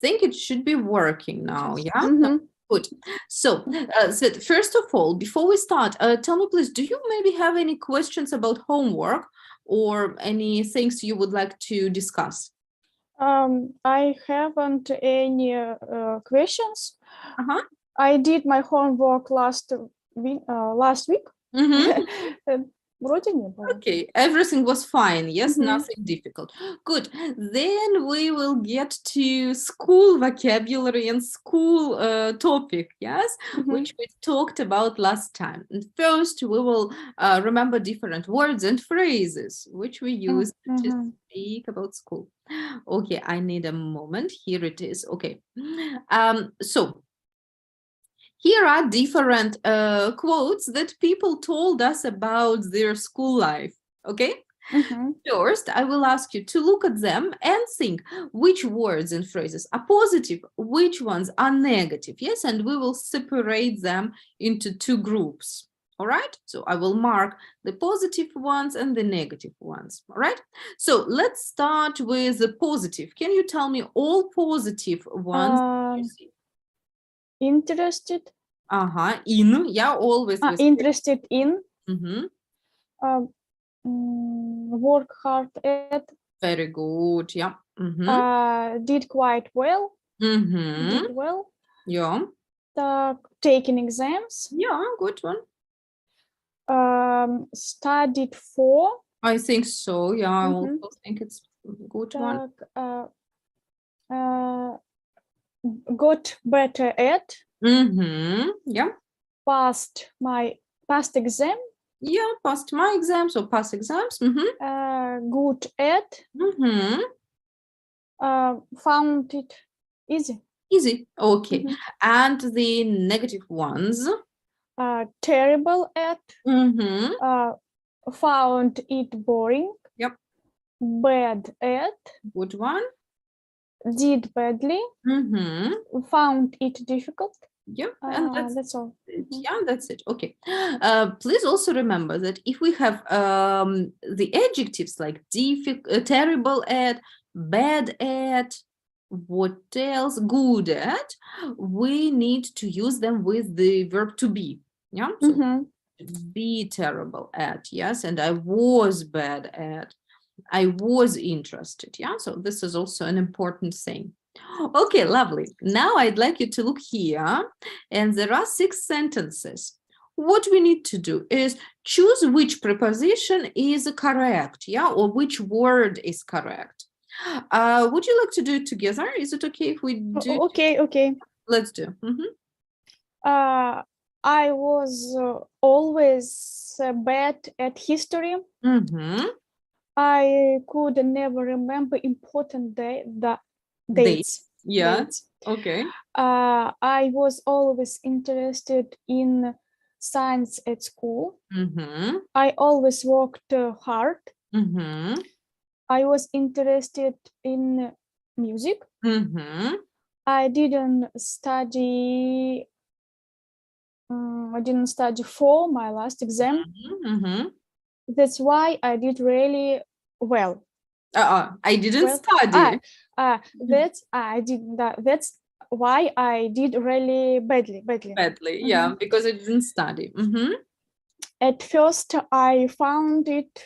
think it should be working now. Yeah. Mhm. Good. So, Svet, first of all, before we start, tell me, please, do you maybe have any questions about homework or any things you would like to discuss? I haven't any questions. Uh-huh. I did my homework last week. Mm-hmm. Вроде не было. Okay, everything was fine. Yes, Mhm. nothing difficult. Good. Then we will get to school vocabulary and school topic, yes, Mhm. which we talked about last time. And first, we will remember different words and phrases which we use to Mhm. speak about school. Okay, I need a moment. Here it is. Okay. So here are different quotes that people told us about their school life. Okay. Mhm. First, I will ask you to look at them and think which words and phrases are positive, which ones are negative. Yes, and we will separate them into two groups. All right, so I will mark the positive ones and the negative ones. All right, so let's start with the positive. Can you tell me all positive ones you see? Interested. In, yeah, always with Interested in. Mhm. Work hard at. Very good, yeah. Mhm. Did quite well. Mhm. Did well. Yeah. Taking exams. Yeah, good one. Studied for. I think so. Yeah, I Mhm. also think it's a good one. Got better at. Yeah. Passed my past exam. Yeah, passed my exams or pass exams. Good at. Found it easy. Easy. Okay. Mhm. And the negative ones. Terrible at. Found it boring. Yep. Bad at. Good one. Did badly. Found it difficult. Yeah, and That's all. it. Yeah, that's it. Okay. Please also remember that if we have the adjectives like terrible at, bad at, what else, good at, we need to use them with the verb to be. Yeah. So be terrible at, yes, and I was bad at, I was interested. Yeah. So this is also an important thing. Okay, lovely. Now I'd like you to look here, and there are 6 sentences. What we need to do is choose which preposition is correct, yeah, or which word is correct. Would you like to do it together? Is it okay if we do? Okay. Let's do. I was always bad at history. I could never remember important dates. Yeah. Dates. Okay. I was always interested in science at school. I always worked hard. I was interested in music. I didn't study. I didn't study for my last exam. That's why I did really well. I didn't study. That's why I did really badly. Badly, yeah, because I didn't study. At first, I found it.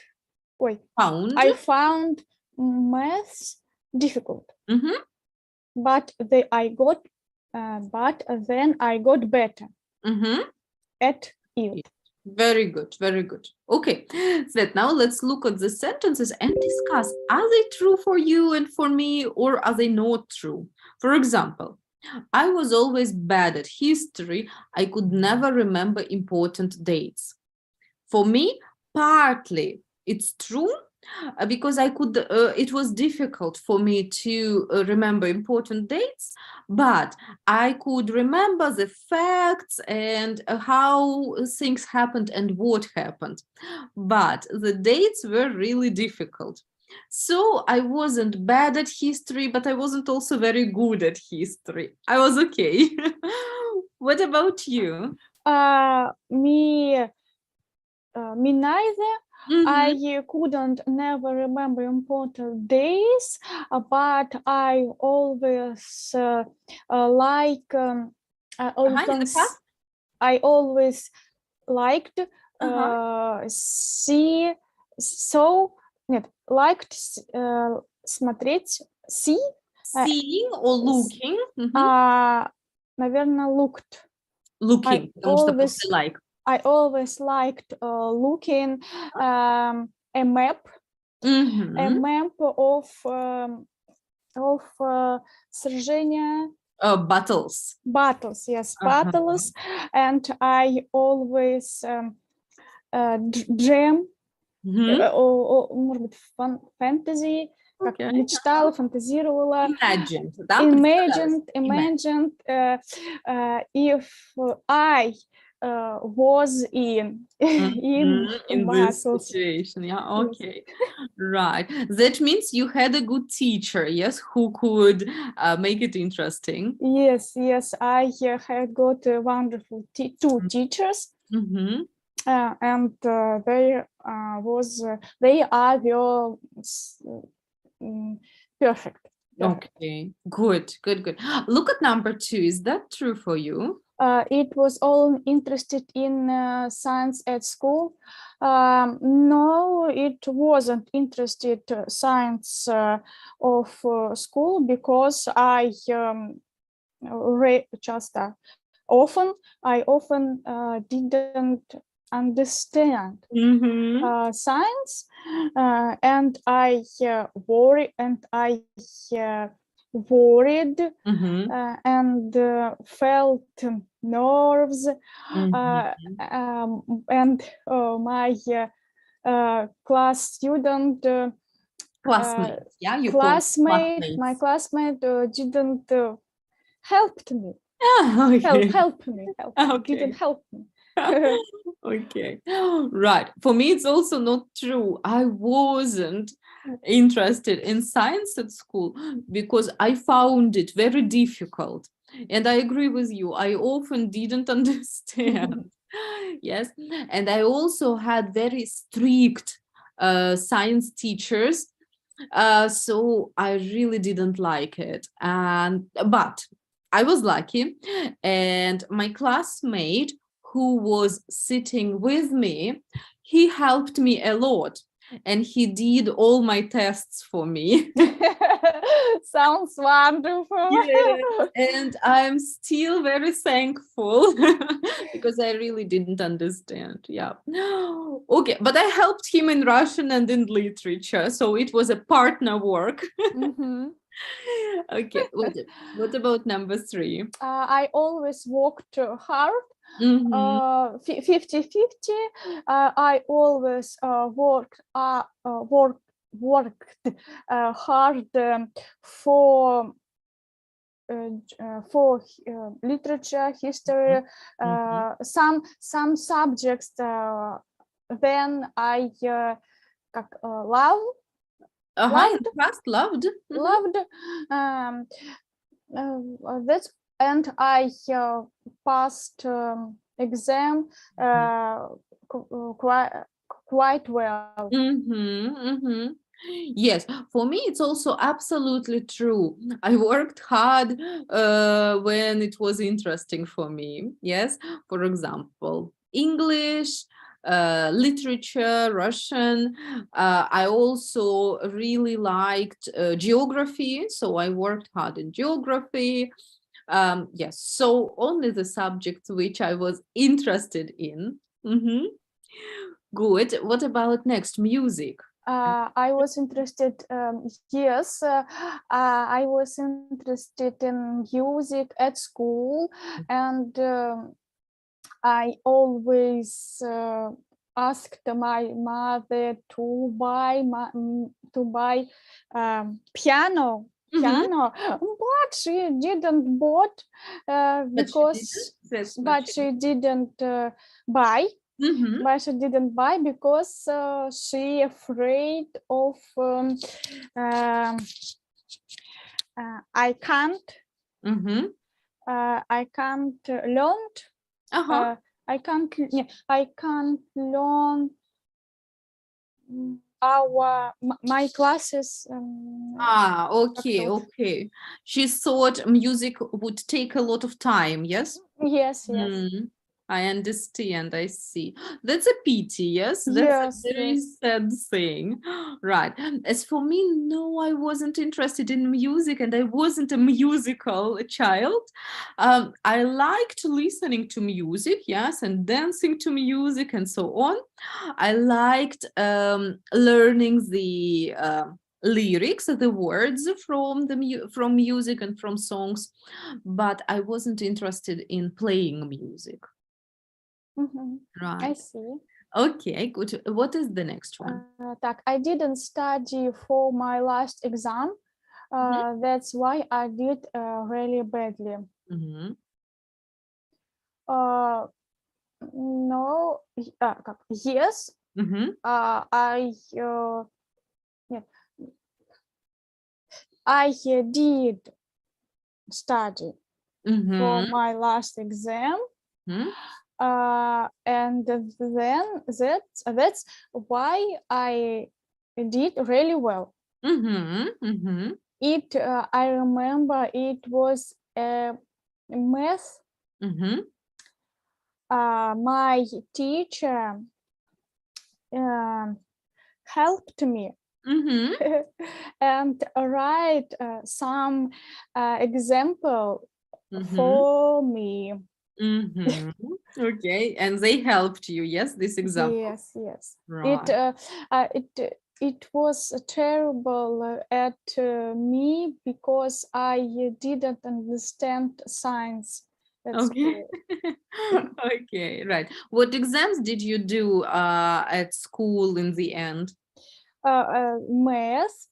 I found maths difficult. But then I got better at it. Very good, very good. Okay, Svet, now let's look at the sentences and discuss, are they true for you and for me, or are they not true? For example, I was always bad at history. I could never remember important dates. For me, partly it's true, because it was difficult for me to remember important dates, but I could remember the facts and how things happened and what happened. But the dates were really difficult. So I wasn't bad at history, but I wasn't also very good at history. I was okay. What about you? Me neither. I couldn't never remember important days, but I always like In the past? I always liked Uh-huh. see so нет, liked смотреть see Seeing or looking? наверное looked. Looking, потому что always после like. I always liked looking a map of сражения. Battles. Battles, yes, Uh-huh. battles, and I always dream, может быть, fantasy, как Okay. мечтала, фантазировала. Imagined, да? Imagined if I was in In this battles. situation, yeah, Yes. okay. Right. That means you had a good teacher, yes, who could make it interesting. Yes, I had got wonderful two teachers, and they are your perfect. Okay, good. Look at number 2. Is that true for you? It was all interested in science at school. No, it wasn't interested science of school because I just often didn't understand science, and I worried and felt nerves, and my class student Classmates, yeah, you my classmate didn't help me. Okay. Help me. Okay. Didn't help me. Okay, right. For me, it's also not true. I wasn't interested in science at school because I found it very difficult. And I agree with you. I often didn't understand. Yes. And I also had very strict science teachers. So I really didn't like it. But I was lucky, and my classmate who was sitting with me, he helped me a lot, and he did all my tests for me. Sounds wonderful. Yeah, and I'm still very thankful because I really didn't understand. Yeah. Okay, but I helped him in Russian and in literature, so it was a partner work. Okay, what about number 3? I always worked hard. 50-50. I always worked hard for literature, history, some subjects. Then I loved. That's, and I passed exam quite well. Yes, for me, it's also absolutely true. I worked hard when it was interesting for me. Yes, for example, English, literature, Russian. I also really liked geography, so I worked hard in geography. Yes, so only the subjects which I was interested in. Good. What about next? Music. I was interested, yes, I was interested in music at school, and I always asked my mother to buy piano, but she didn't bought because but she didn't buy. But she didn't buy because she afraid of I can't learn. I can't learn my classes. Okay, fulfilled. okay. She thought music would take a lot of time, yes? Yes, I understand, I see. That's a pity, yes? That's a very yes. sad thing. Right. As for me, no, I wasn't interested in music and I wasn't a musical child. I liked listening to music, yes, and dancing to music and so on. I liked learning the lyrics, the words from from music and from songs, but I wasn't interested in playing music. I Right. see. Okay, good. What is the next one? Так, I didn't study for my last exam. That's why I did really badly. No, как? Yes, I нет, I did study for my last exam. And then that's why I did really well. It I remember it was math. My teacher helped me and write some example for me. Okay, and they helped you, yes, this example. Yes. Right. It was terrible at me because I didn't understand science at school. Okay, right. What exams did you do at school in the end? Math,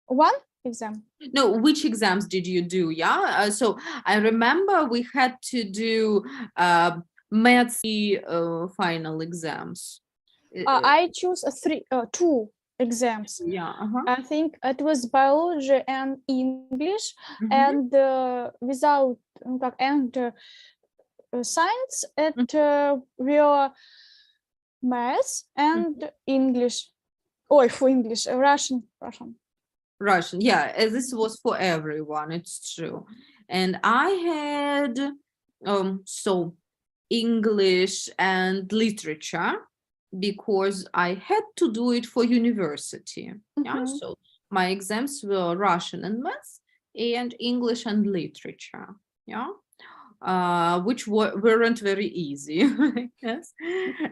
one exam. No, which exams did you do? Yeah, so I remember we had to do maths final exams. I choose two exams. Yeah. I think it was biology and English, and without and science it were math and English. Oh, for English, Russian. Russian, yeah, this was for everyone, it's true. And I had so English and literature because I had to do it for university. Yeah, so my exams were Russian and maths and English and literature. Yeah. Which weren't very easy. Yes.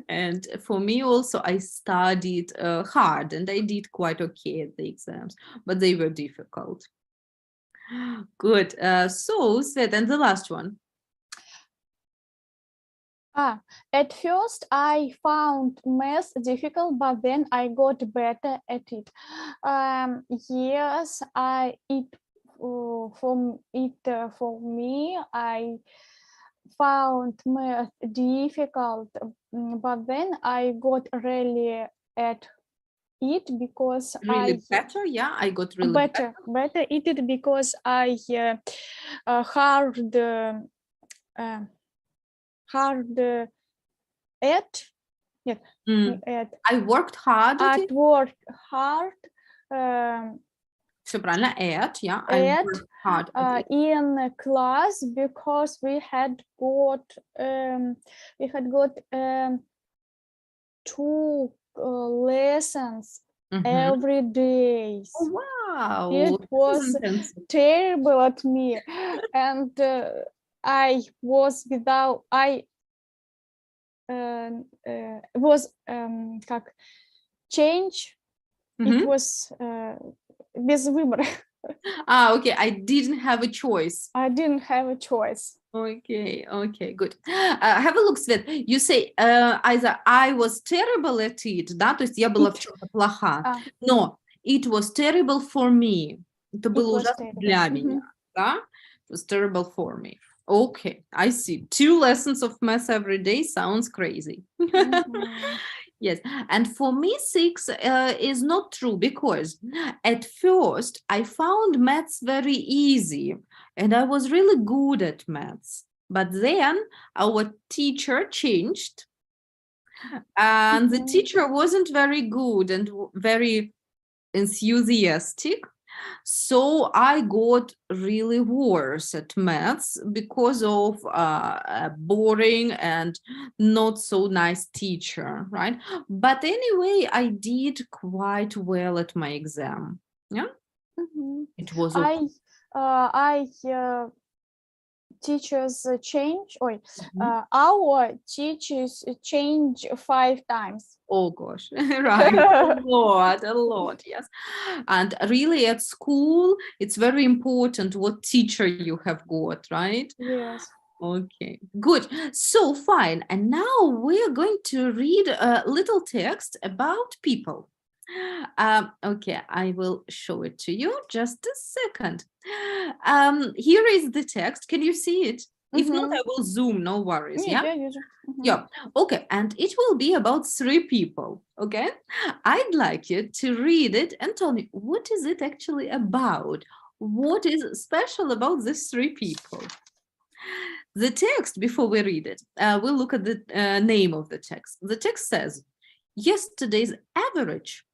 And for me also, I studied hard and I did quite okay at the exams, but they were difficult. Good. So, Svet, and the last one. At first I found math difficult, but then I got better at it. Yes, for me, I found math difficult, but then I got really at it because Really better, yeah, I got really better at it because I hard at I worked hard at it. Worked hard. Все правильно, yeah, I worked hard at it. In class because we had got two lessons every day. Oh, wow, it was terrible at me, and I was without was как change. It was без выбора. Okay, I didn't have a choice. Okay, good. Have a look, Svet. You say either I was terrible at it, да, то есть я была в чем-то плоха, но it was terrible for me. Это было ужасно для меня, да? It was terrible for me. Okay, I see. 2 lessons of math every day sounds crazy. Yes, and for me 6 is not true because at first I found maths very easy and I was really good at maths. But then our teacher changed And the Mhm. teacher wasn't very good and very enthusiastic. So I got really worse at maths because of a boring and not so nice teacher, right? But anyway, I did quite well at my exam. Yeah, Mhm. it was okay. I teachers change. Mhm. Our teachers change 5 times. Oh gosh, right. A lot, yes. And really at school, it's very important what teacher you have got, right? Yes. Okay, good. So fine. And now we're going to read a little text about people. Okay, I will show it to you. Just a second. Here is the text. Can you see it? If not, I Mhm. will zoom. No worries. Нет, Yeah. я вижу. Мгм. Yeah. Okay. And it will be about 3 people. Okay. I'd like you to read it and tell me what is it actually about? What is special about these 3 people? The text, before we read it, we'll look at the name of the text. The text says, yesterday's average,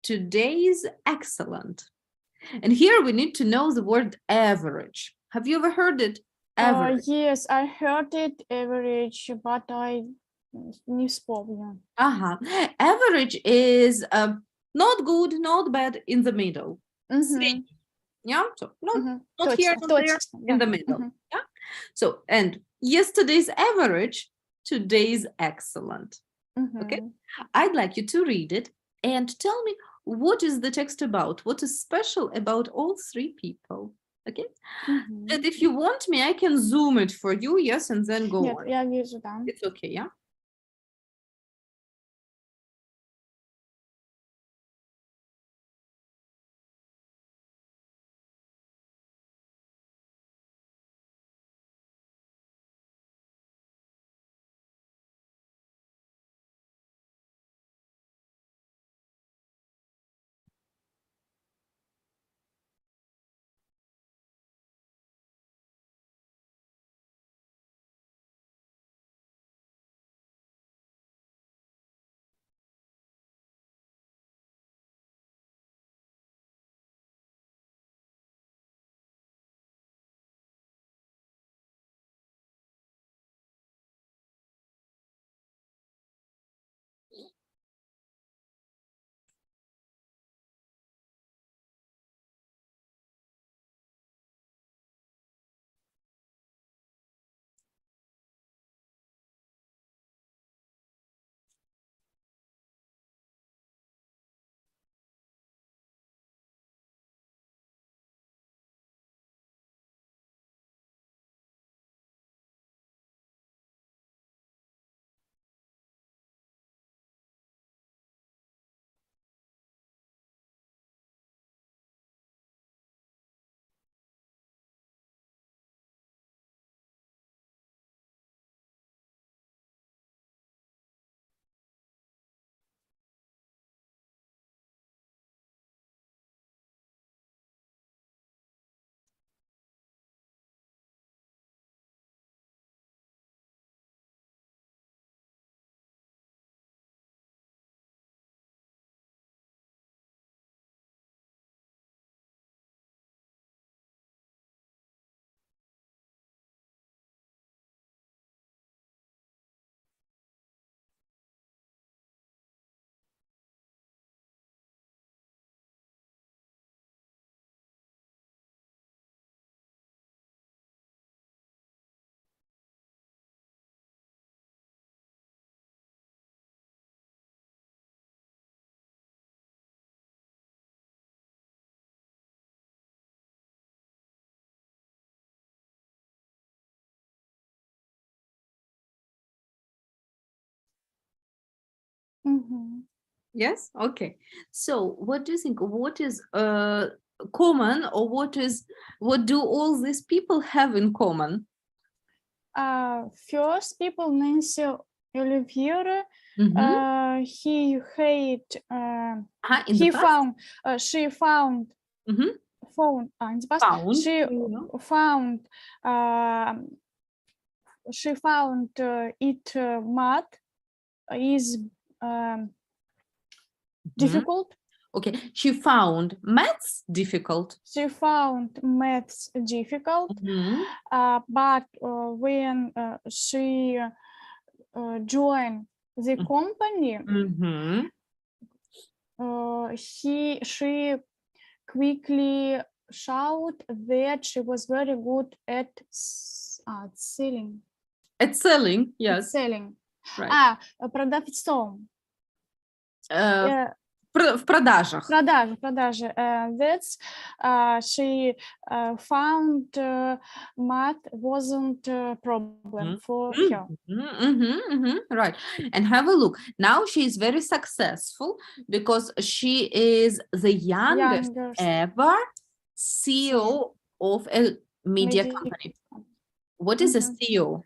today's excellent. And here we need to know the word average. Have you ever heard it? Average. Yes, I heard it average, but I не вспомню. Average is not good, not bad, in the middle. Мгм. Yeah, so Мгм. not here, Точно, not there, точно, in да. the middle. Мгм. Yeah. So, and yesterday's average, today's excellent. Okay. Мгм. I'd like you to read it and tell me what is the text about? What is special about all 3 people? Okay. Мгм. And if you want me, I can zoom it for you, yes, and then go Нет, on. я вижу, да. It's okay, yeah. Мгм. Yes. Okay. So, what do you think? What is common, or what do all these people have in common? First, people Nancy Olivier, Mm-hmm. he hate, In the past. she found, Mm-hmm. in the past, Found. Yeah. found, she found it mad, is Mhm. difficult. Okay, she found maths difficult. She found maths difficult, Mhm. but when she joined the company, Mhm. she quickly showed that she was very good at selling. At selling, yes, Selling. right. Продавцом. В продажах. Продажи. That's she found math wasn't a problem for her. Right. And have a look. Now she is very successful because she is the youngest ever CEO of a media company. What is a CEO?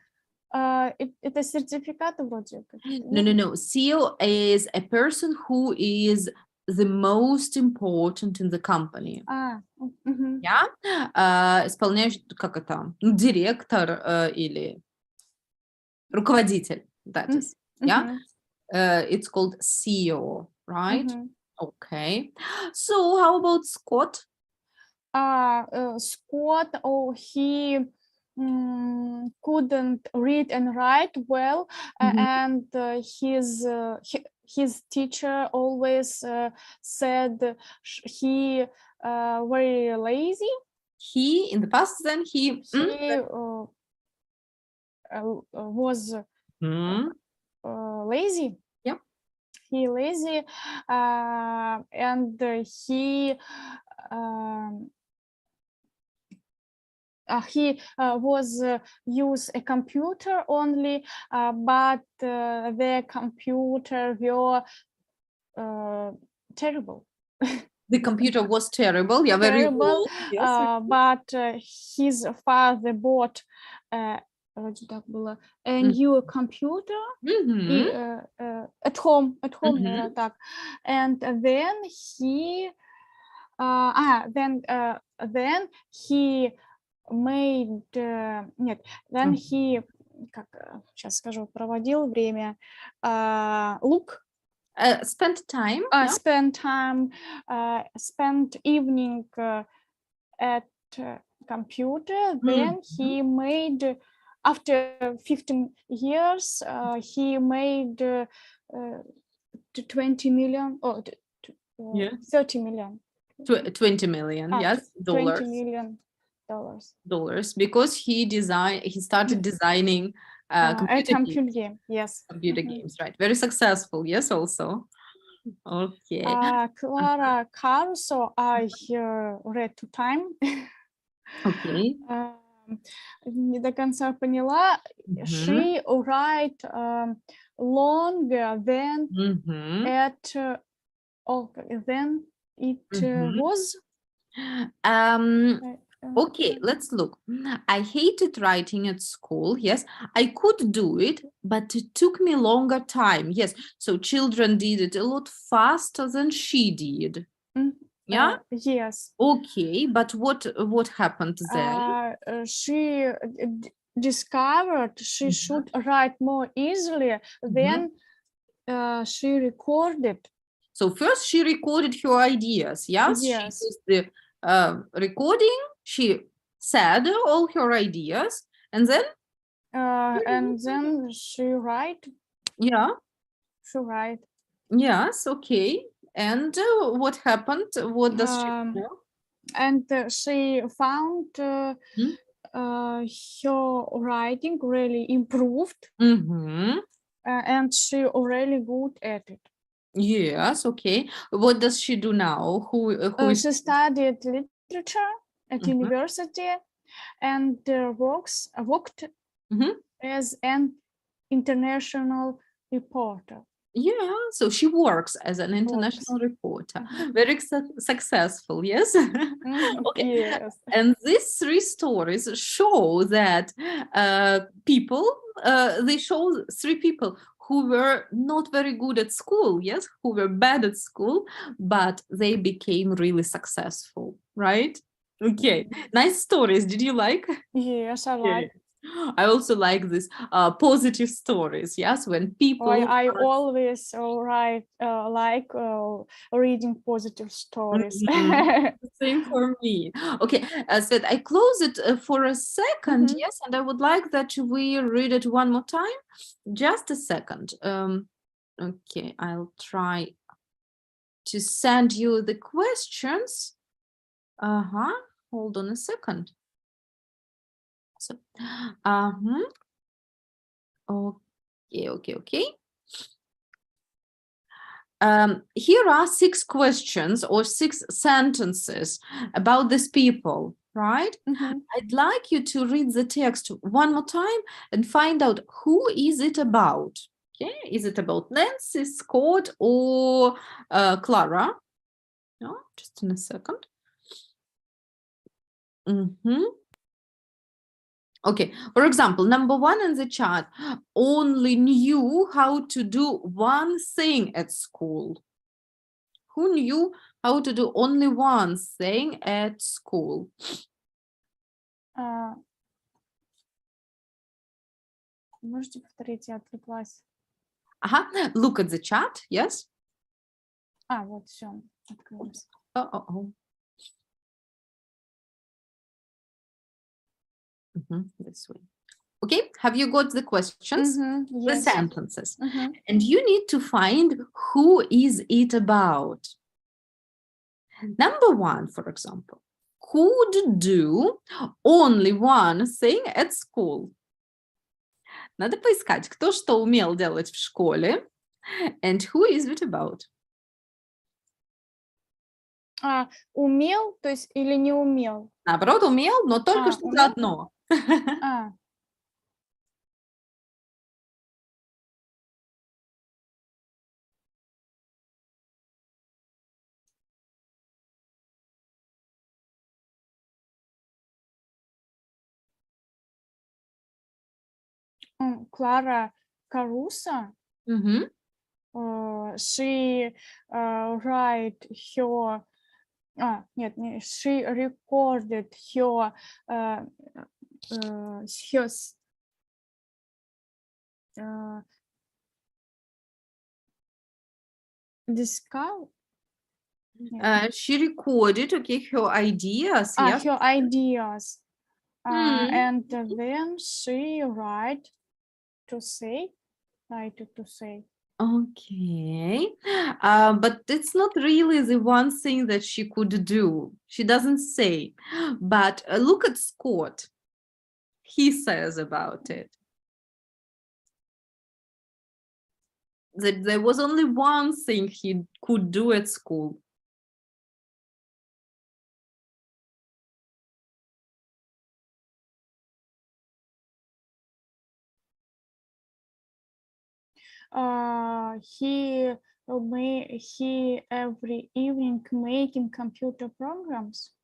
Это сертификат вроде как. No. CEO is a person who is the most important in the company. Yeah? Исполняющий, как это, директор или руководитель, that is. Yeah? It's called CEO, right? Okay. So how about Scott? Scott, he couldn't read and write well, and his teacher always said he very lazy. He in the past, then he was lazy. Yeah. He lazy, and he was use a computer only, but the computer were terrible. The computer was terrible. Yeah, very terrible. old. Yes. But his father bought вроде так было, a new computer at home, наверное, так. And then he then he made нет, then he, как сейчас скажу, проводил время, look, spent time, spent evening at computer. Then he made, after 15 years, he made 20 million or 30 million. 20 million, yes, dollars. 20 million dollars, because he started designing computer game. Yes, computer games, right? Very successful, yes, also. Okay. Clara Caruso, I read 2 times. Okay. Не до конца поняла. She write longer than than it was. Okay, let's look. I hated writing at school. Yes, I could do it, but it took me longer time. Yes, so children did it a lot faster than she did. Yeah. Yes. Okay, but what happened then? She discovered she should write more easily. Then she recorded. So first she recorded her ideas. Yes. She used the recording. She said all her ideas, and then she write. Yeah. She write. Yes. Okay. And what happened? What does she do? And she found her writing really improved. And she really good at it. Yes. Okay. What does she do now? She studied literature at university and worked as an international reporter. Yeah, so she works as an international reporter. Very successful, yes? Okay. Yes. And these 3 stories show that they show 3 people who were not very good at school, yes, who were bad at school, but they became really successful, right? Okay, nice stories. Did you like? Yes, I like. I also like this positive stories. Yes, when people. I always write like reading positive stories. Mhm. Same for me. Okay, Svet, I close it for a second. Mhm. Yes, and I would like that we read it one more time. Just a second. Okay, I'll try to send you the questions. Uh-huh. Hold on a second. So, okay. Here are 6 questions or 6 sentences about these people, right? Mhm. I'd like you to read the text one more time and find out who is it about. Okay, is it about Nancy, Scott, or Clara? No, just in a second. Okay, for example, number 1 in the chart only knew how to do one thing at school. Who knew how to do only one thing at school? Можете повторить, я отвлеклась. Look at the chart, yes? Вот все, открылось. This way. Okay, have you got the questions? The Yes. sentences. And you need to find who is it about. Number 1, for example, could do only one thing at school. Надо поискать, кто что умел делать в школе. And who is it about? Умел, то есть или не умел? Наоборот, умел, но только что-то умел? одно. Clara Caruso. She write her. Нет, she recorded her discover. She recorded, okay, her ideas. Yes. Her ideas. And then she write to say. Okay, but it's not really the one thing that she could do. She doesn't say, but look at Scott. He says about it. That there was only one thing he could do at school. He every evening making computer programs.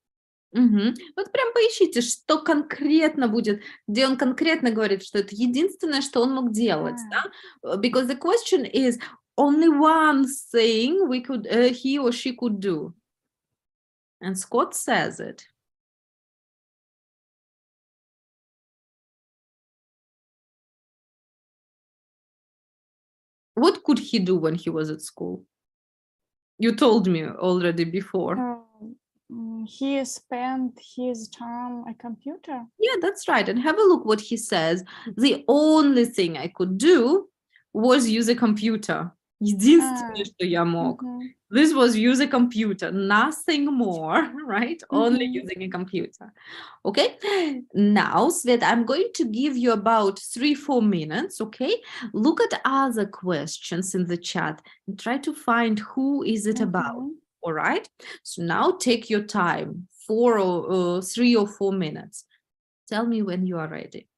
Вот прям поищите, что конкретно будет, где он конкретно говорит, что это единственное, что он мог делать, да? Because the question is only one thing he or she could do. And Scott says it. What could he do when he was at school? You told me already before. He spent his time at computer. Yeah, that's right. And have a look what he says. The only thing I could do was use a computer. Единственное, что я мог. This was use a computer, nothing more, right? Only using a computer. Okay. Now, Svet, I'm going to give you about 3-4 minutes. Okay. Look at other questions in the chat and try to find who is it about. All right. So now take your time, 3 or 4 minutes. Tell me when you are ready.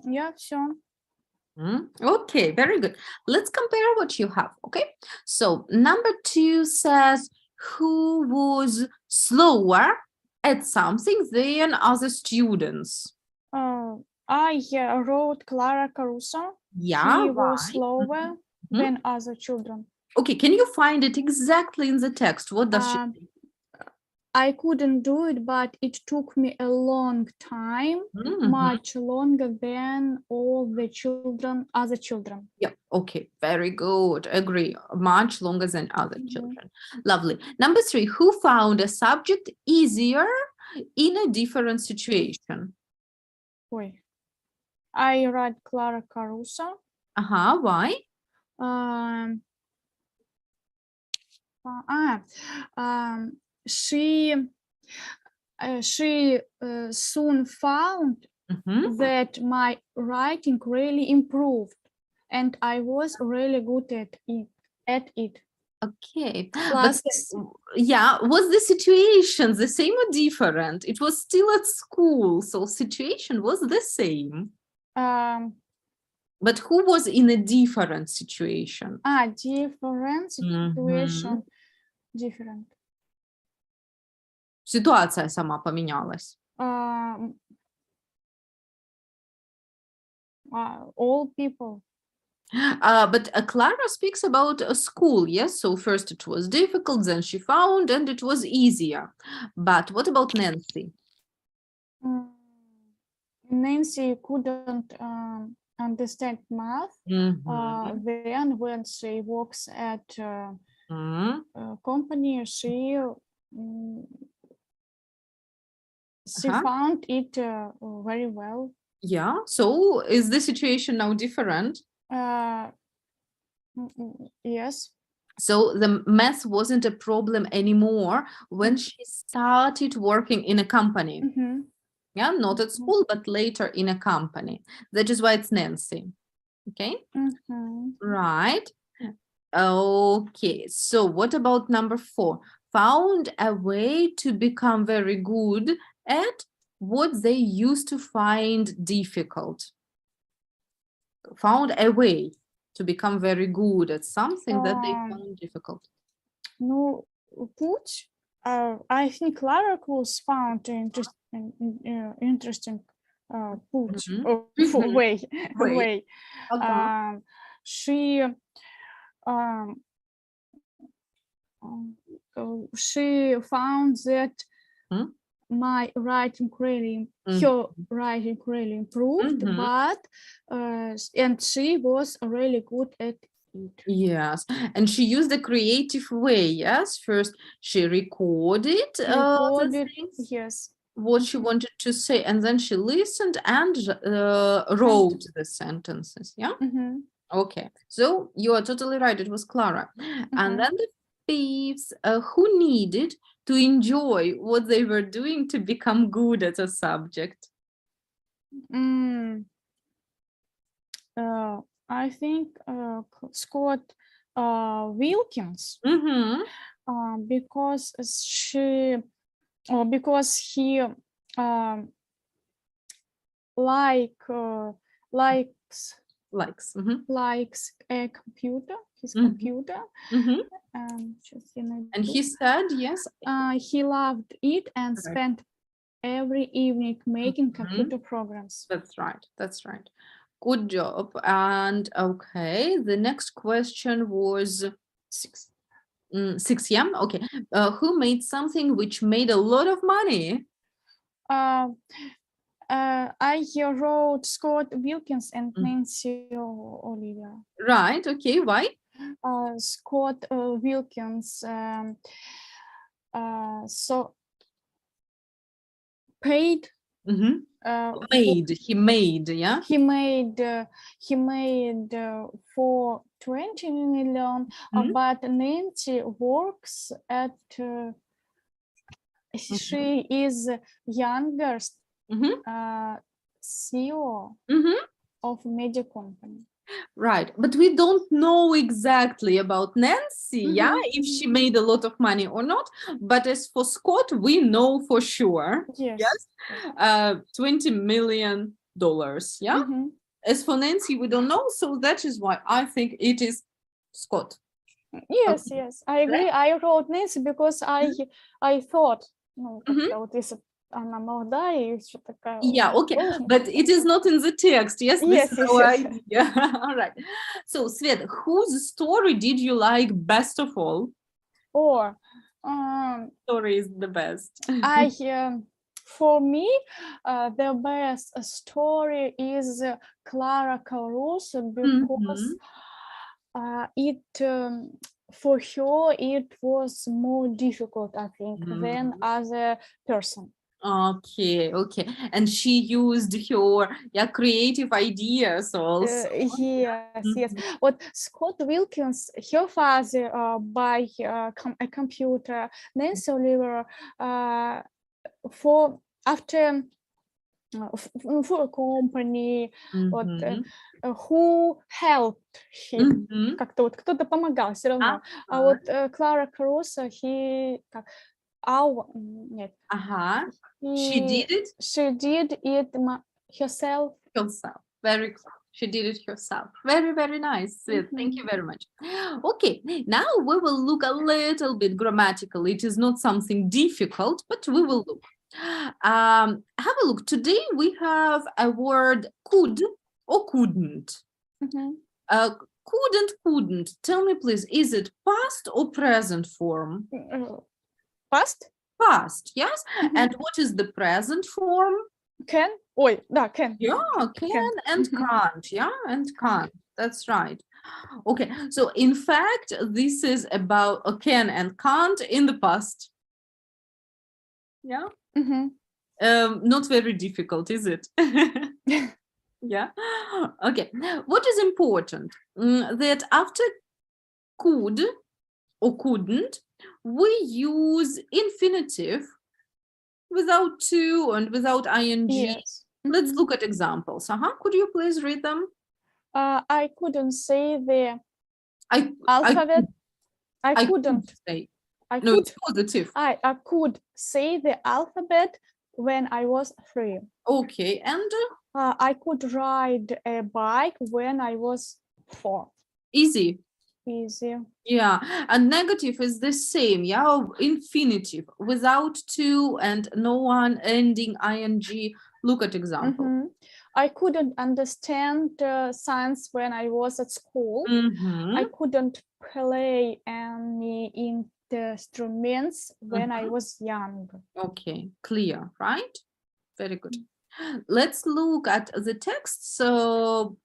Yeah, все. Okay, very good. Let's compare what you have. Okay, so number 2 says who was slower at something than other students. I wrote Clara Caruso. Yeah, She was right. slower Mhm. than other children. Okay, can you find it exactly in the text? What does she Um, say? I couldn't do it, but it took me a long time, Mhm. much longer than all the other children. Yeah, okay, very good. Agree. Much longer than other Mhm. children. Lovely. Number 3, who found a subject easier in a different situation? Ой. I read Clara Caruso. Why? Um, she soon found Mhm. that my writing really improved, and I was really good at it. Okay. But Plus, yeah, was the situation the same or different? It was still at school, so situation was the same. um, But who was in a different situation? different situation, different. Ситуация сама поменялась. All people. But Clara speaks about a school, yes? So first it was difficult, then she found, and it was easier. But what about Nancy? Nancy couldn't understand math. Mhm. Then when she works at Mhm. a company, she Uh-huh. found it very well. Yeah. So is the situation now different? Yes. So the math wasn't a problem anymore when she started working in a company. Mhm. Yeah, not at school, but later in a company. That is why it's Nancy. Okay, Mhm. right. Okay, so what about number 4? Found a way to become very good at what they used to find difficult. Found a way to become very good at something that they found difficult. No, put. I think Clara was found interesting put Mhm. way Way. way. She um, she found that Hmm? my writing really Mhm. her writing really improved, Mhm. but and she was really good at it. Yes, and she used a creative way. Yes, first she recorded the Recorded, things, yes. what she wanted to say, and then she listened and wrote the sentences. Yeah. Mhm. Okay, so you are totally right. It was Clara, and Mhm. then the thieves who needed to enjoy what they were doing to become good at a subject. Mm, I think Scott Wilkins, Mm-hmm. because because he um, likes Likes. Mm-hmm. a computer, his Mm-hmm. computer. Mm-hmm. Just in a And he said, yes. he loved it and Correct. spent every evening making Mhm. computer programs. That's right. That's right. Good job. And okay, the next question was 6. 6, yeah? Okay. Who made something which made a lot of money? I wrote Scott Wilkins and Nancy Olivia. Right. Okay. Why? Scott Wilkins so paid. Mm-hmm. He made, yeah? He made for 20 million, Mhm. but Nancy works at she is youngest Mhm. CEO Mhm. of media company. Right. But we don't know exactly about Nancy, yeah, if she made a lot of money or not. But as for Scott, we know for sure. Yes. Yes. 20 million Yeah. Mhm. As for Nancy, we don't know, so that is why I think it is Scott. Yes, Okay. yes, I agree. I wrote Nancy because I thought, ну, Mhm. как-то вот если она молодая и еще такая Yeah, okay, должность, but it is not in the text. Yes, this Yes, is yes, our yes. idea. All right. So, Svet, whose story did you like best of all? Or Story is the best. for me, the best story is Clara Caruso because it for her it was more difficult, I think, than other person. Okay, okay. And she used her creative ideas also. Yes, yes. Mhm. What Scott Wilkins, her father by a computer, Nancy Oliver for after for a company, вот, Mhm. who helped him. Mhm. Как-то вот кто-то помогал все равно. А Ага. вот Клара Caruso, как, нет, She did it she did it herself. herself. Very cool. She did it herself. Very, very nice. Thank you very much. Okay, now we will look a little bit grammatical. It is not something difficult, but we will look. Have a look. Today we have a word could or couldn't. Couldn't. Tell me, please, is it past or present form? Past? Past, yes. And what is the present form? Can? Ой, да, can. Yeah, can and can't. Yeah, and can't. That's right. Okay, so in fact, this is about a can and can't in the past. Yeah. Not very difficult, is it? Yeah. Okay. What is important? That after could or couldn't, we use infinitive without to and without ing. Yes. Let's look at examples. Could you please read them? I couldn't say the I alphabet. I could couldn't. say. I No, could. it's positive. I could say the alphabet when I was 3. Okay, and I could ride a bike when I was 4. easy. Easy. Yeah, and negative is the same. Yeah, infinitive without to and no one ending ing. Look at example. I couldn't understand science when I was at school. I couldn't play any instruments when I was young. Okay, clear, right? Very good. Let's look at the text. So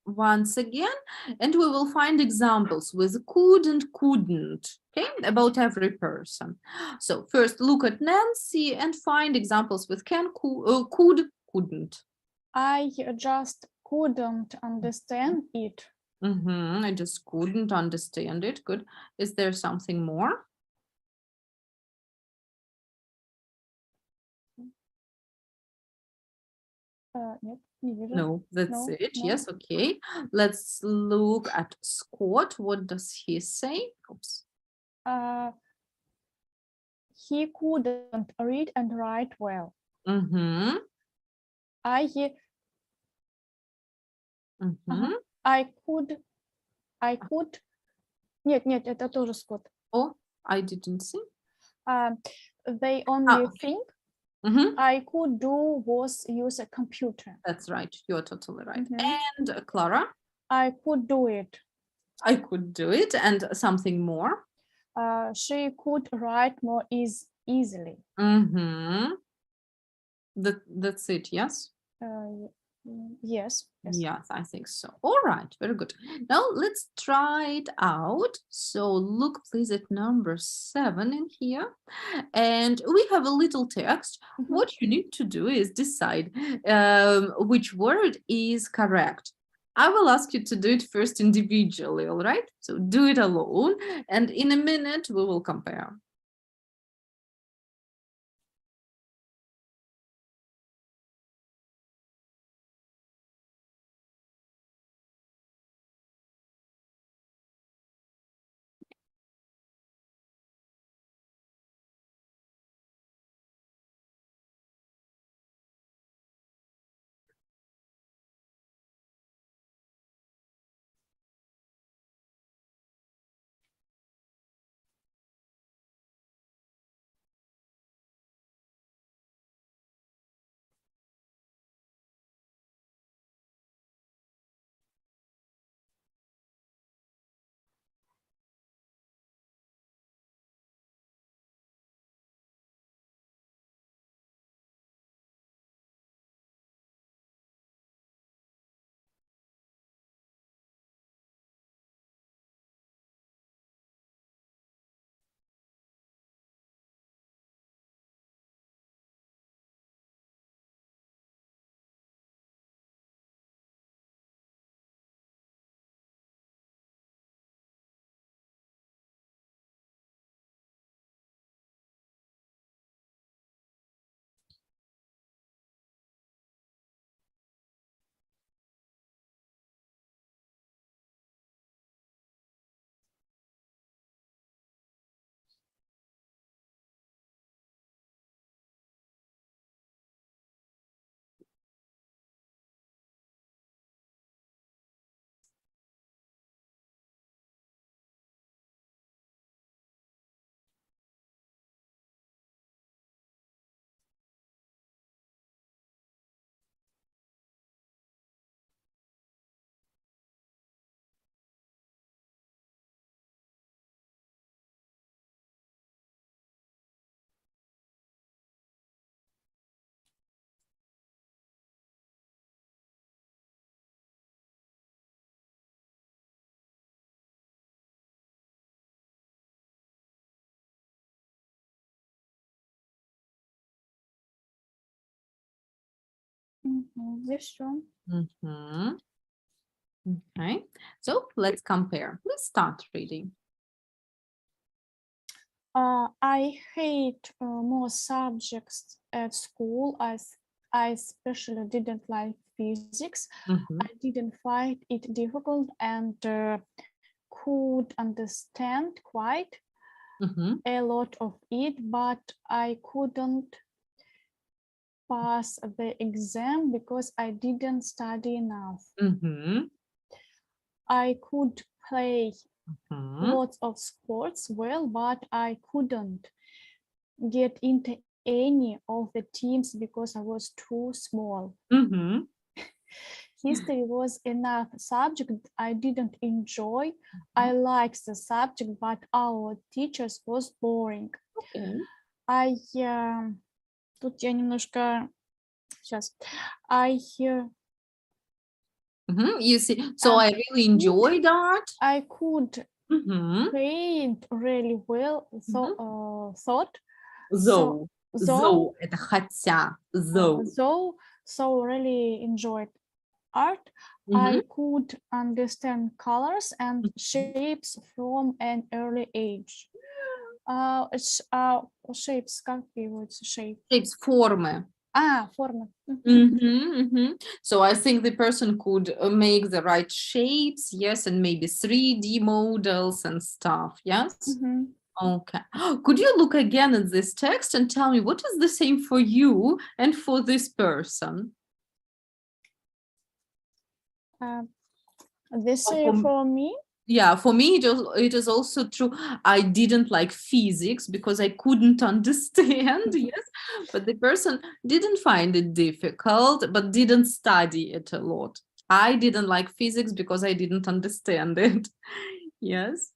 once again, and we will find examples with could and couldn't, okay, about every person. So first look at Nancy and find examples with can, could, couldn't. I just couldn't understand it. I just couldn't understand it. Good. Is there something more? Нет, не вижу. No, that's No, it. no. Yes, okay. Let's look at Scott. What does he say? Oops. He couldn't read and write well. I could. Нет, это тоже Scott. Oh, I didn't see. They only Okay. think I could do was use a computer. That's right. You're totally right. And Clara? I could do it. I could do it. And something more? She could write more easily. That's it, yes? Yes. Yes, I think so. All right, very good. Now let's try it out. So look please at number 7 in here. And we have a little text. What you need to do is decide which word is correct. I will ask you to do it first individually, all right? So do it alone, and in a minute we will compare. Yes, sure. Mhm. Okay, so let's compare. Let's start reading. I hate more subjects at school as I especially didn't like physics. Mhm. I didn't find it difficult and could understand quite Mhm. a lot of it, but I couldn't pass the exam because I didn't study enough. Mhm. I could play Mhm. lots of sports well, but I couldn't get into any of the teams because I was too small. Mhm. History was enough subject I didn't enjoy. I liked the subject, but our teachers was boring. Okay. I тут я немножко сейчас. I You see, so I really enjoy that. I could Mhm. paint really well. Mhm. Thought Though, though это хотя, though. so really enjoyed art. Mhm. I could understand colors and shapes from an early age. Shapes, как переводится shape? Shapes, формы. Формы. So I think the person could make the right shapes, yes, and maybe 3D models and stuff, yes? Okay. Could you look again at this text and tell me what is the same for you and for this person? This for me. Yeah, for me, it is also true. I didn't like physics because I couldn't understand, yes, but the person didn't find it difficult, but didn't study it a lot. I didn't like physics because I didn't understand it. Yes.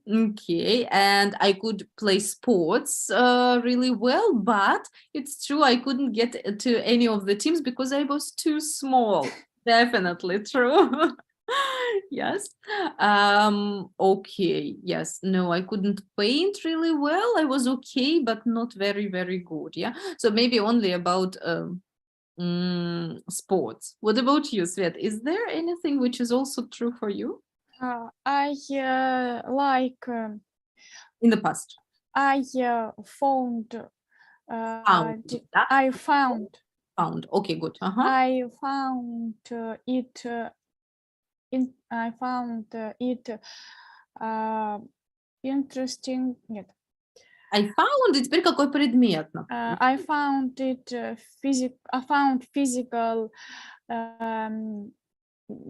Okay. And I could play sports really well, but it's true I couldn't get to any of the teams because I was too small. Definitely true. Yes. Okay. Yes. No, I couldn't paint really well. I was okay, but not very, very good. Yeah. So maybe only about sports. What about you, Svet? Is there anything which is also true for you? I like In the past. I found Found. Да? I found Found. Okay, good. I found it I found it interesting. Нет. I found it. Теперь какой предмет? I found it I found physical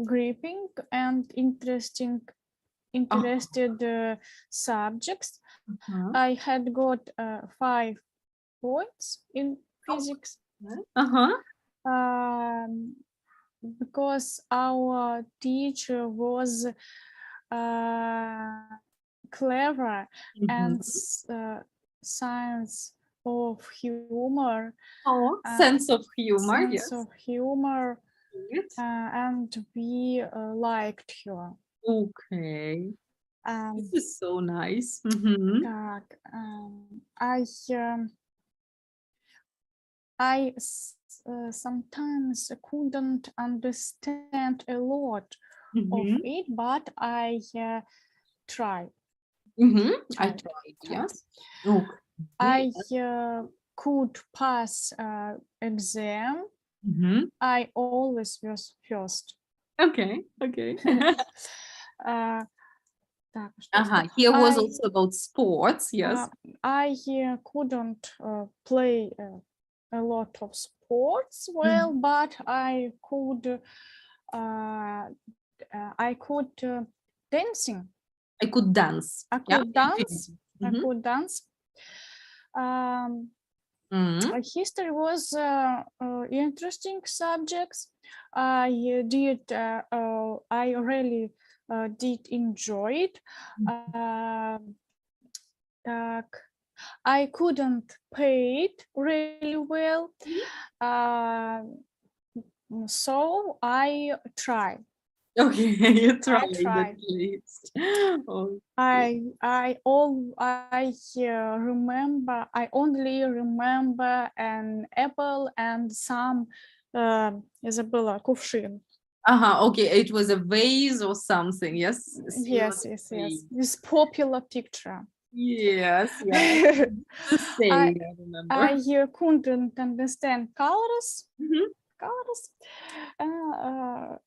gripping and interested subjects. I had got 5 points in physics. Because our teacher was clever and sense of humor. Sense of humor, yes. Sense of humor, and we liked her. Okay. This is so nice. Так, I sometimes couldn't understand a lot of it, but I tried. I tried, yes. Okay. I could pass exam. I always was first. Okay, okay. Так, Here was also about sports, yes. I couldn't play a lot of sports well, but I could dancing. I could dance. I could dance. I could dance. History was interesting subjects. I did. I really did enjoy it. I couldn't paint really well, so I tried. Okay, you tried. I tried. At least. Okay. I remember. I only remember an apple and some Я забыла, кувшин. Okay, it was a vase or something, yes? Yes. This popular picture. Yes, yeah. To say, I remember. I couldn't understand colors. Mhm.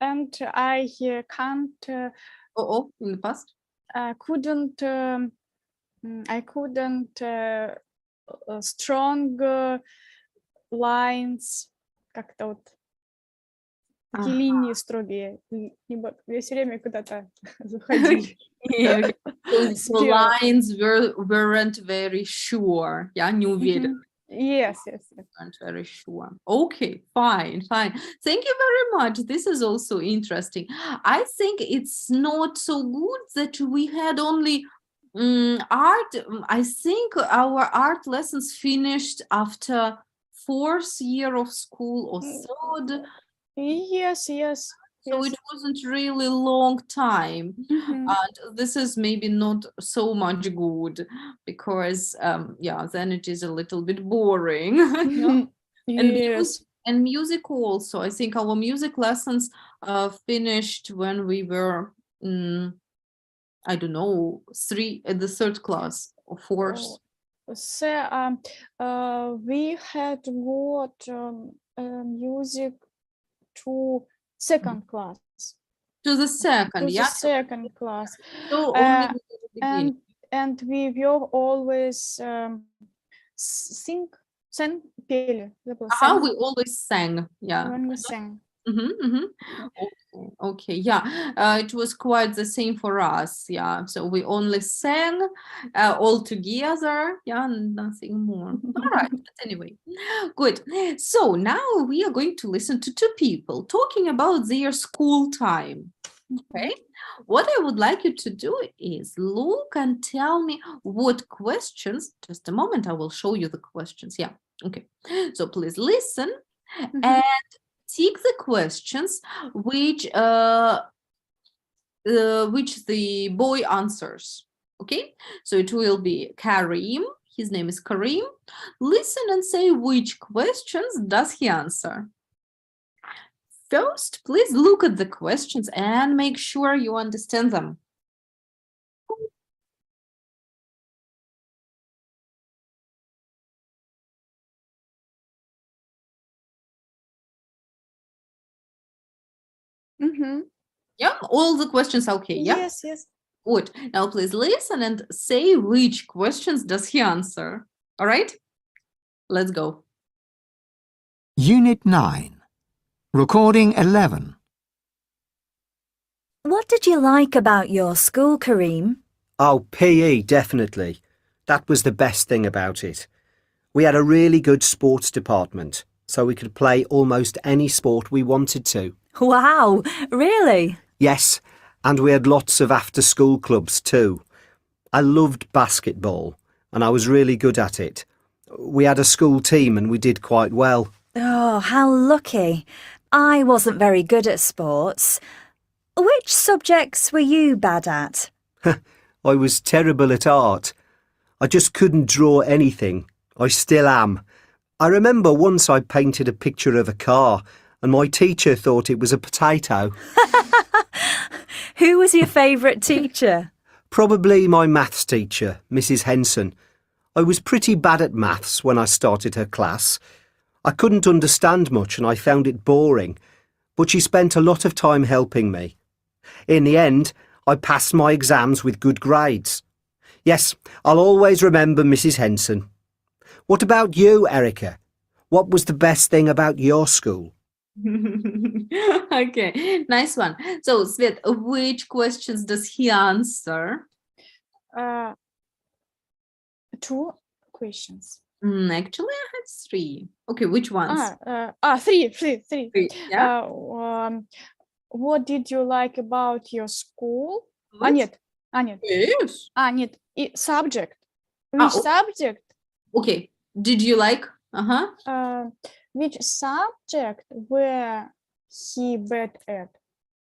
And I can't. In the past? I couldn't strong lines, как-то вот такие линии строгие. Я все время куда-то заходили. Yeah, okay. So lines weren't very sure. Yeah, не уверен. Yes. Weren't very sure. Okay, fine. Thank you very much. This is also interesting. I think it's not so good that we had only art. I think our art lessons finished after 4th year of school or 3rd. Yes. So it wasn't really long time. And this is maybe not so much good because then it is a little bit boring. Yes. And music also. I think our music lessons finished when we were I don't know, at the 3rd class or 4th. So we had got music to 2nd class. To the 2nd, To yeah. the 2nd class. So only and we were always пели. We always sang, yeah. When we sang. Okay, yeah, it was quite the same for us, yeah. So we only sang all together, yeah, nothing more. All right, but anyway, good. So now we are going to listen to 2 people talking about their school time. Okay, what I would like you to do is look and tell me what questions. Just a moment, I will show you the questions. Yeah, okay. So please listen and tick the questions which the boy answers. Okay, so it will be Karim. His name is Karim. Listen and say which questions does he answer. First, please look at the questions and make sure you understand them. Yeah, all the questions are okay, yeah? Yes. Good. Now please listen and say which questions does he answer. All right? Let's go. Unit 9. Recording 11. What did you like about your school, Karim? Oh, PE, definitely. That was the best thing about it. We had a really good sports department, so we could play almost any sport we wanted to. Wow, really? Yes, and we had lots of after-school clubs too. I loved basketball, and I was really good at it. We had a school team and we did quite well. Oh, how lucky. I wasn't very good at sports. Which subjects were you bad at? I was terrible at art. I just couldn't draw anything. I still am. I remember once I painted a picture of a car and my teacher thought it was a potato. Who was your favourite teacher? Probably my maths teacher, Mrs. Henson. I was pretty bad at maths when I started her class. I couldn't understand much and I found it boring, but she spent a lot of time helping me. In the end, I passed my exams with good grades. Yes, I'll always remember Mrs. Henson. What about you, Erica? What was the best thing about your school? Okay, nice one. So, Svet, which questions does he answer? 2 questions. Actually, I had 3. Okay, which ones? 3. Yeah. What did you like about your school? What? Нет. Yes. Нет. Subject. Which subject? Okay. Did you like? Which subject were he bad at?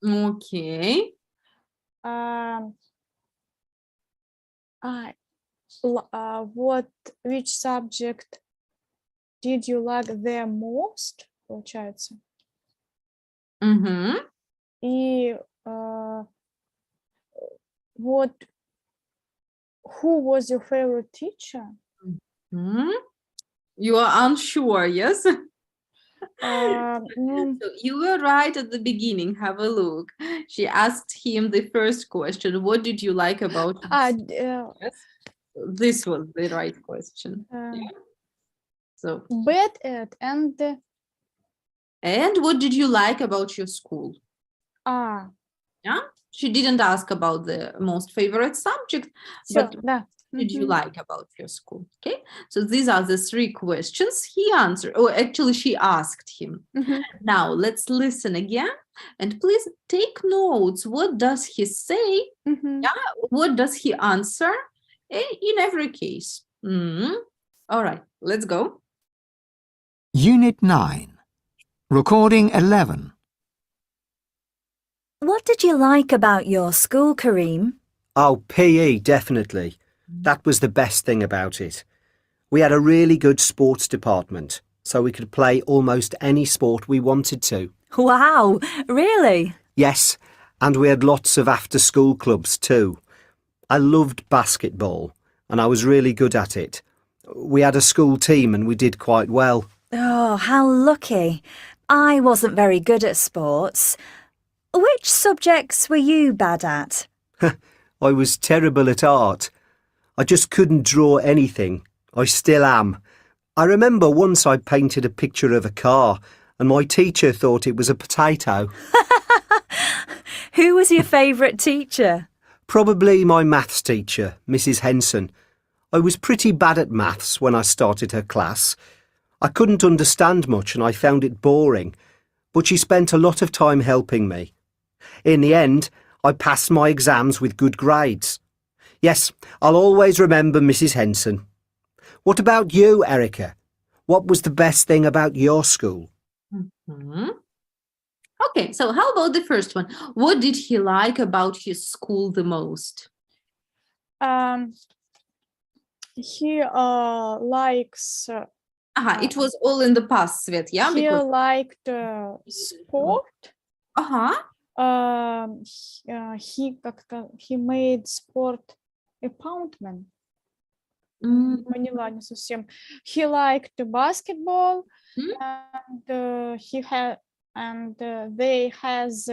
Okay. Which subject did you like the most? Получается. Mm-hmm. И who was your favorite teacher? Mm-hmm. You are unsure, yes? Ну, So you were right at the beginning. Have a look. She asked him the first question. What did you like about him? Yes. This was the right question. Yeah. So, bad at and what did you like about your school? yeah, She didn't ask about the most favorite subject, всё, but да. what did you Мгм. like about your school? Okay, so these are the three questions he answered, or actually she asked him. Мгм. Now let's listen again, and please take notes. What does he say? Мгм. Yeah, what does he answer in every case? All right, let's go. Unit 9. Recording 11. What did you like about your school, Kareem? Oh, PE, definitely. That was the best thing about it. We had a really good sports department, so we could play almost any sport we wanted to. Wow, really? Yes, and we had lots of after-school clubs too. I loved basketball, and I was really good at it. We had a school team and we did quite well. Oh, how lucky. I wasn't very good at sports. Which subjects were you bad at? I was terrible at art. I just couldn't draw anything. I still am. I remember once I painted a picture of a car and my teacher thought it was a potato. Who was your favourite teacher? Probably my maths teacher, Mrs. Henson. I was pretty bad at maths when I started her class. I couldn't understand much and I found it boring, but she spent a lot of time helping me. In the end, I passed my exams with good grades. Yes, I'll always remember Mrs. Henson. What about you, Erica? What was the best thing about your school? Mhm. Okay, so how about the first one? What did he like about his school the most? He likes It was all in the past, Svet, yeah? he Because, liked sport. He made sport appointment. Поняла не совсем. He liked basketball, and he had they has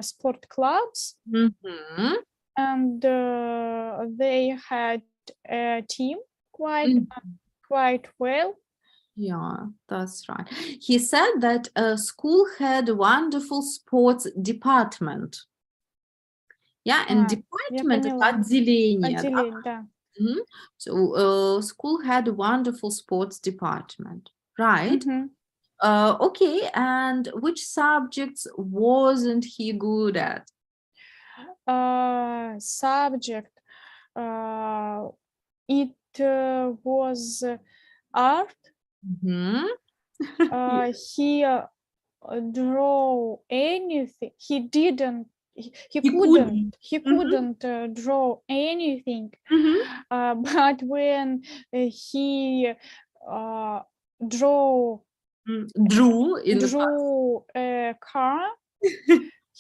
sport clubs, and they had a team quite well. Yeah, that's right. He said that school had a wonderful sports department. Yeah, and department я — поняла. отделение, да? Отделение, да. So school had a wonderful sports department, right? Мгм. Okay, and which subjects wasn't he good at? Subject. It was art. He draw anything. He didn't. He couldn't draw anything. But when he drew a car,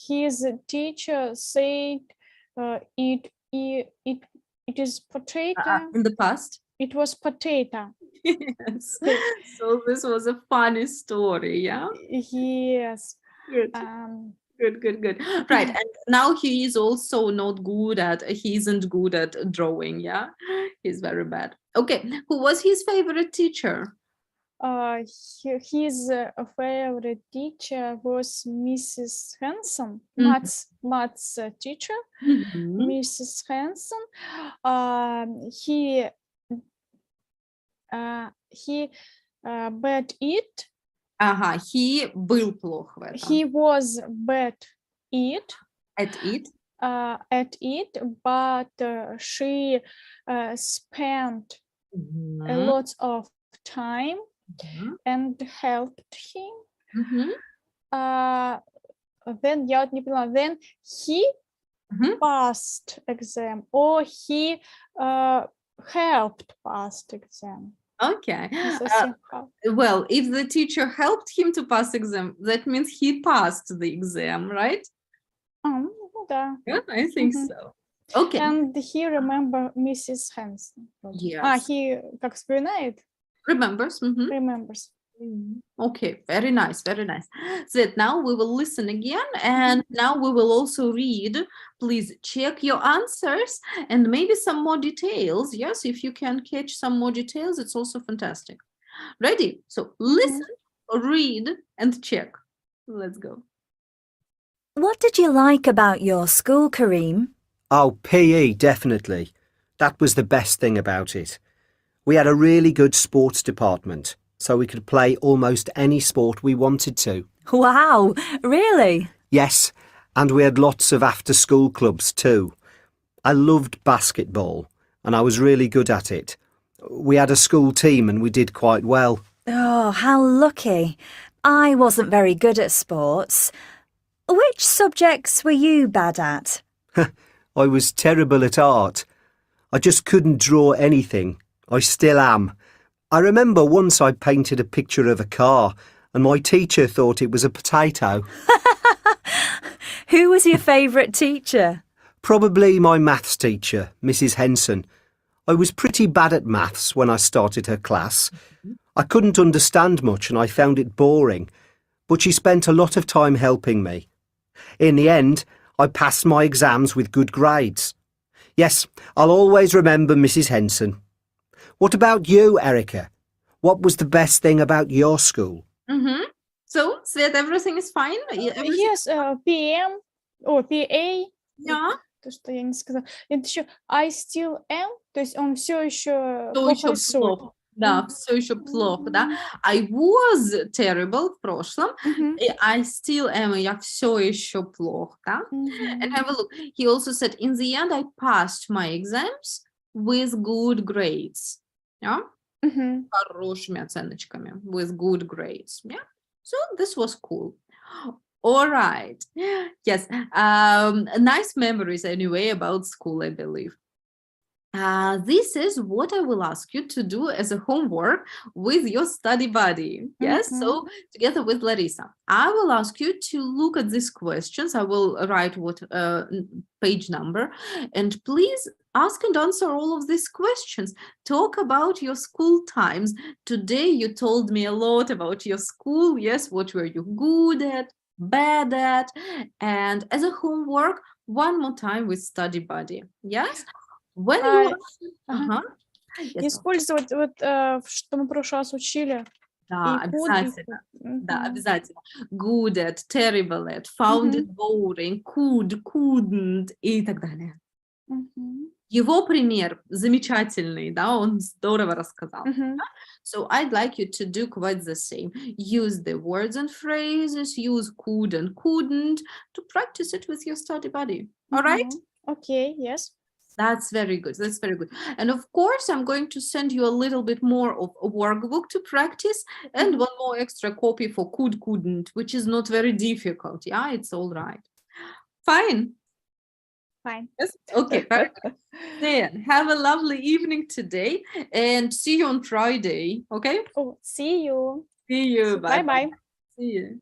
his teacher said it is potato. In the past? It was potato. Yes. So this was a funny story, yeah? Yes. Good. Good. Right, and now he is also not good at, he isn't good at drawing, yeah? He's very bad. Okay, who was his favorite teacher? His favorite teacher was Mrs. Henson, maths teacher, Mrs. Henson. He bad it. He был плох в этом. He was bad At it, but she spent a lot of time and helped him. Then я вот не поняла. Then he passed exam, or he helped pass exam. Okay. Не совсем прав. Well, if the teacher helped him to pass exam, that means he passed the exam, right? Ну да. Yeah, I think Мгм. so. Okay. And he remember Mrs. Hanson. Yes. He как вспоминает? Remembers? Mhm. Remembers. Okay, very nice, very nice. So now we will listen again, and now we will also read. Please check your answers and maybe some more details. Yes, if you can catch some more details, it's also fantastic. Ready? So listen, read, and check. Let's go. What did you like about your school, Kareem? Oh, PE, definitely. That was the best thing about it. We had a really good sports department, so we could play almost any sport we wanted to. Wow, really? Yes, and we had lots of after-school clubs too. I loved basketball, and I was really good at it. We had a school team and we did quite well. Oh, how lucky. I wasn't very good at sports. Which subjects were you bad at? I was terrible at art. I just couldn't draw anything. I still am. I remember once I painted a picture of a car and my teacher thought it was a potato. Who was your favourite teacher? Probably my maths teacher, Mrs. Henson. I was pretty bad at maths when I started her class. I couldn't understand much and I found it boring, but she spent a lot of time helping me. In the end, I passed my exams with good grades. Yes, I'll always remember Mrs. Henson. What about you, Erica? What was the best thing about your school? So, Svet, everything is fine? Yes, PM, PA. Yeah. То, что я не сказала. Это еще I still am, то есть он все еще Всё плохо ещё рисует. плохо. Да, все еще плохо, да. I was terrible в прошлом. I still am, я все еще плохо, да. And have a look. He also said, in the end, I passed my exams with good grades. Yeah? Хорошими оценочками. With good grades. Yeah? So this was cool. All right. Yes. Nice memories anyway about school, I believe. This is what I will ask you to do as a homework with your study buddy. Yes, so together with Larissa, I will ask you to look at these questions. I will write what page number, and please ask and answer all of these questions. Talk about your school times. Today you told me a lot about your school. Yes, what were you good at, bad at, and as a homework, one more time with study buddy. Yes. When you Использовать вот, что мы в прошлый раз учили. Да, обязательно. Да, обязательно. Good at, terrible at, found it boring, could, couldn't и так далее. Его пример замечательный, да, он здорово рассказал. So I'd like you to do quite the same. Use the words and phrases, use could and couldn't to practice it with your study buddy. All right? Okay, yes. That's very good. That's very good. And of course, I'm going to send you a little bit more of a workbook to practice and one more extra copy for could, couldn't, which is not very difficult. Yeah, it's all right. Fine. Fine. Yes. Okay. Then have a lovely evening today and see you on Friday. Okay. Oh, see you. See you. Bye-bye. See you.